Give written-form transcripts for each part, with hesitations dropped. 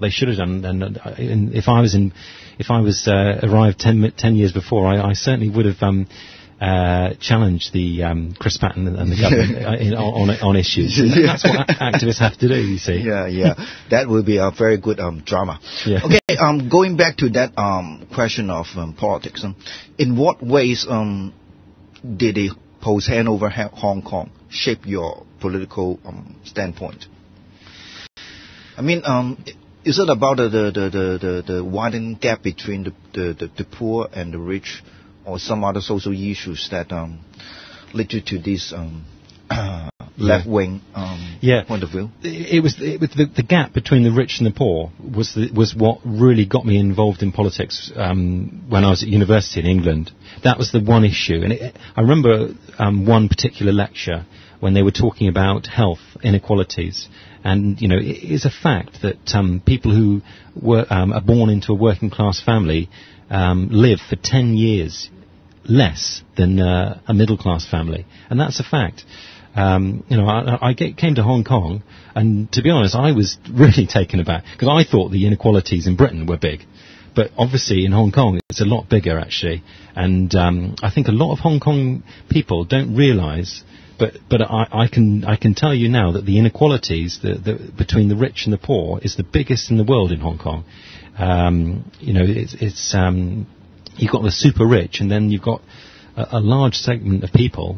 They should have done. And if I was arrived 10 years before, I certainly would have challenged the Chris Patten and the government on issues. And that's what activists have to do, you see. Yeah. That would be a very good drama. Yeah. Okay, going back to that question of politics, in what ways did the post handover Hong Kong shape your political standpoint? I mean, is it about the widening gap between the poor and the rich, or some other social issues that led you to this left-wing point of view? It was the gap between the rich and the poor was what really got me involved in politics when I was at university in England. That was the one issue, and I remember one particular lecture when they were talking about health inequalities. And, you know, it is a fact that people who are born into a working class family live for 10 years less than a middle class family. And that's a fact. You know, I came to Hong Kong, and to be honest, I was really taken aback, because I thought the inequalities in Britain were big. But obviously in Hong Kong it's a lot bigger, actually. And I think a lot of Hong Kong people don't realise, but I can tell you now that the inequalities between the rich and the poor is the biggest in the world in Hong Kong. You know, it's you've got the super rich, and then you've got a large segment of people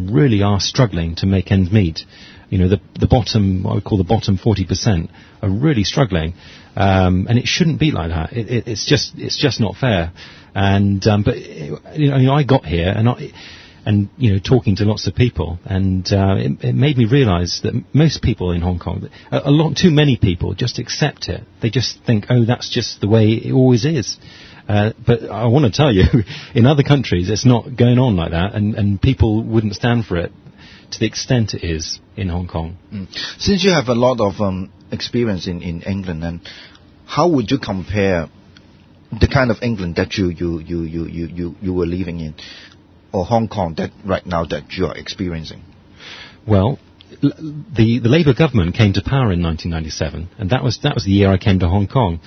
really are struggling to make ends meet. You know, the bottom, what I would call the bottom 40%, are really struggling, and it shouldn't be like that. It's just not fair. And but you know, I got here and you know, talking to lots of people, and it made me realise that most people in Hong Kong, a lot too many people, just accept it. They just think, oh, that's just the way it always is. But I want to tell you, in other countries, it's not going on like that, and people wouldn't stand for it to the extent it is in Hong Kong. Since you have a lot of experience in England, and how would you compare the kind of England that you were living in, or Hong Kong that right now that you are experiencing? Well, the Labour government came to power in 1997, and that was the year I came to Hong Kong.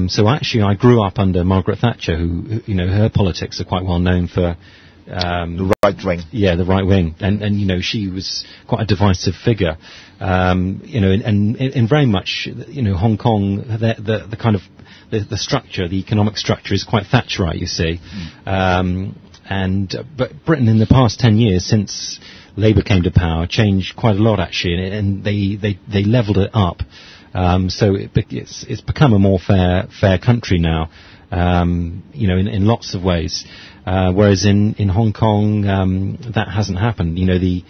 So actually, I grew up under Margaret Thatcher, who you know, her politics are quite well known for the right wing. Yeah, the right wing, and you know, she was quite a divisive figure. You know, and very much, you know, Hong Kong, the kind of the structure, the economic structure is quite Thatcherite, you see. But Britain in the past 10 years since Labour came to power changed quite a lot, actually, and they levelled it up. So it's become a more fair country now, you know, in lots of ways. Whereas in Hong Kong, that hasn't happened. You know, the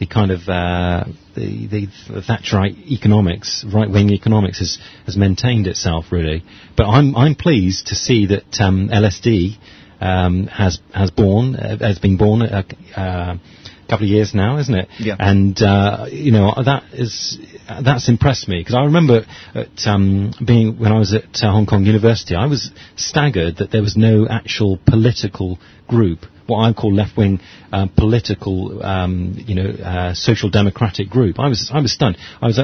kind of the Thatcherite economics, right-wing economics, has maintained itself, really. But I'm pleased to see that LSD has been born a couple of years now, isn't it? Yeah. And you know, that's impressed me, because I remember when I was at Hong Kong University, I was staggered that there was no actual political group, what I call left-wing political, you know, social democratic group. I was stunned. I was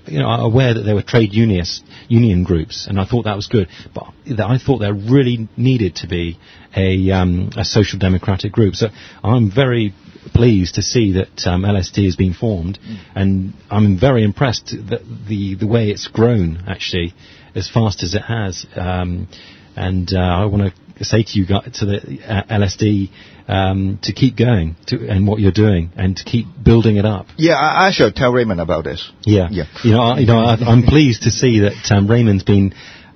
you know, aware that there were trade union groups, and I thought that was good, but I thought there really needed to be a social democratic group. So I'm very pleased to see that LSD has been formed, and I'm very impressed that the way it's grown, actually, as fast as it has. And I want to say to you guys, to the LSD, to keep going and what you're doing, and to keep building it up. Yeah, I shall tell Raymond about this. Yeah. You know, I'm pleased to see that Raymond's been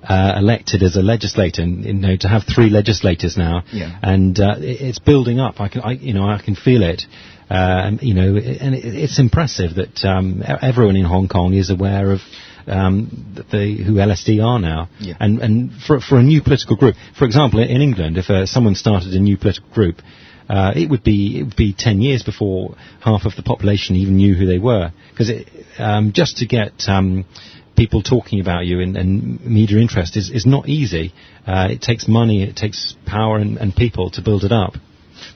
elected as a legislator, and you know, to have 3 legislators now, and it's building up. I can feel it. You know, and it's impressive that everyone in Hong Kong is aware of who LSD are now, and for a new political group. For example, in England, if someone started a new political group, it would be 10 years before half of the population even knew who they were, because just to get people talking about you and media interest is not easy. It takes money, it takes power and people to build it up.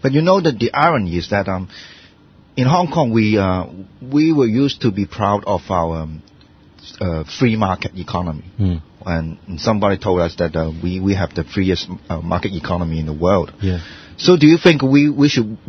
But you know that the irony is that in Hong Kong we were used to be proud of our free market economy. And somebody told us that we have the freest market economy in the world. Yeah. So do you think we should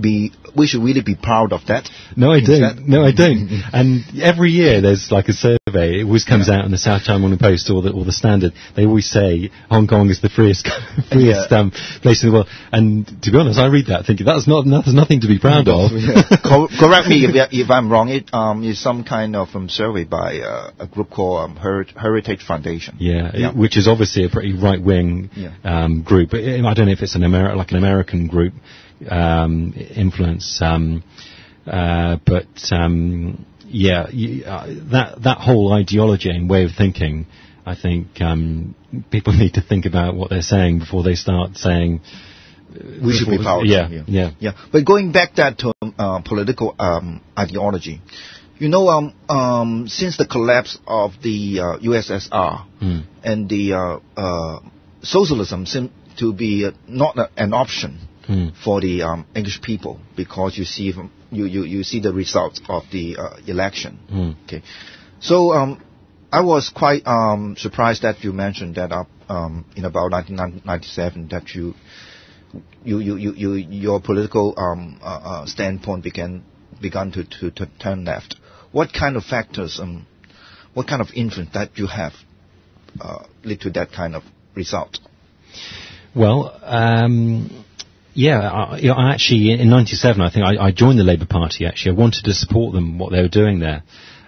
really be proud of that? No, I don't. No, I don't. And every year there's like a survey. It always comes out in the South China Morning Post or the Standard. They always say Hong Kong is the freest place in the world. And to be honest, I read that thinking there's nothing to be proud of. Correct me if I'm wrong. It is some kind of survey by a group called Heritage Foundation. Yeah, which is obviously a pretty right-wing group. I don't know if it's an American group influence, that whole ideology and way of thinking, I think people need to think about what they're saying before they start saying we should be proud. Yeah. But going back to political ideology, you know, since the collapse of the USSR and the socialism seemed to be not an option for the English people, because you see the results of the election. Okay, so I was quite surprised that you mentioned that in about 1997 that your political standpoint began to turn left. What kind of factors, what kind of influence that you have led to that kind of result? Well, I actually, in 97, I think I joined the Labour Party, actually. I wanted to support them, what they were doing there.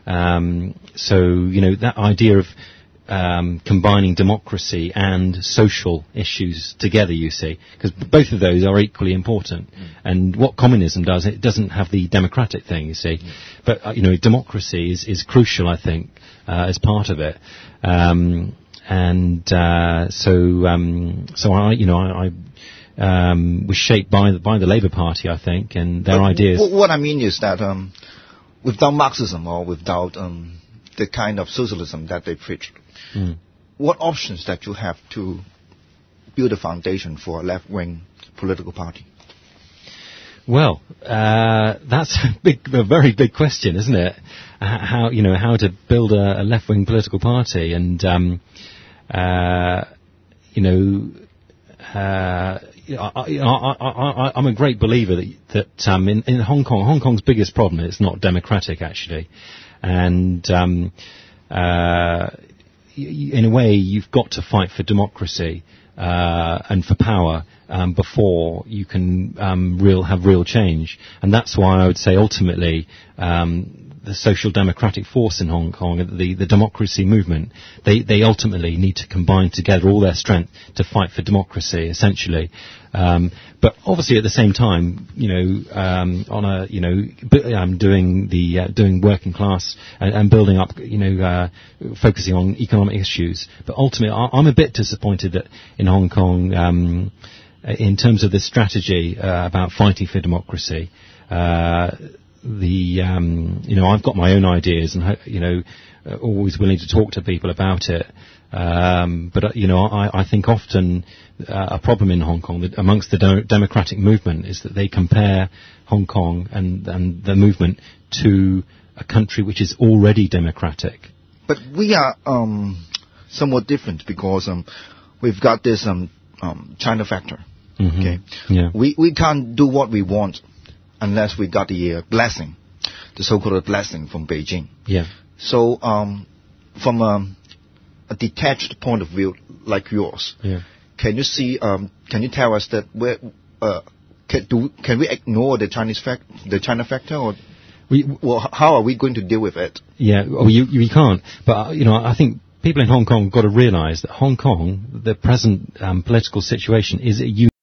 So, that idea of combining democracy and social issues together, you see, because both of those are equally important. And what communism does, it doesn't have the democratic thing, you see. But, democracy is crucial, I think, as part of it. So I was shaped by the Labour Party, I think, and their ideas. What I mean is that without Marxism or without the kind of socialism that they preach, what options that you have to build a foundation for a left-wing political party? Well, that's a very big question, isn't it? How to build a left-wing political party, and I'm a great believer that in Hong Kong's biggest problem is not democratic, actually, and in a way you've got to fight for democracy and for power before you can have real change, and that's why I would say ultimately the social democratic force in Hong Kong, the democracy movement, they ultimately need to combine together all their strength to fight for democracy, essentially. But obviously at the same time, doing working class and building up, focusing on economic issues. But ultimately, I'm a bit disappointed that in Hong Kong, in terms of the strategy about fighting for democracy, I've got my own ideas and always willing to talk to people about it. But I think often a problem in Hong Kong amongst the democratic movement is that they compare Hong Kong and the movement to a country which is already democratic. But we are somewhat different because we've got this China factor. Okay, we can't do what we want unless we got the blessing, the so-called blessing from Beijing. Yeah. So, from a detached point of view like yours, can you see? Can you tell us that can we ignore the China factor, or how are we going to deal with it? Yeah, well, you can't. But I think people in Hong Kong have got to realise that Hong Kong, the present political situation, is a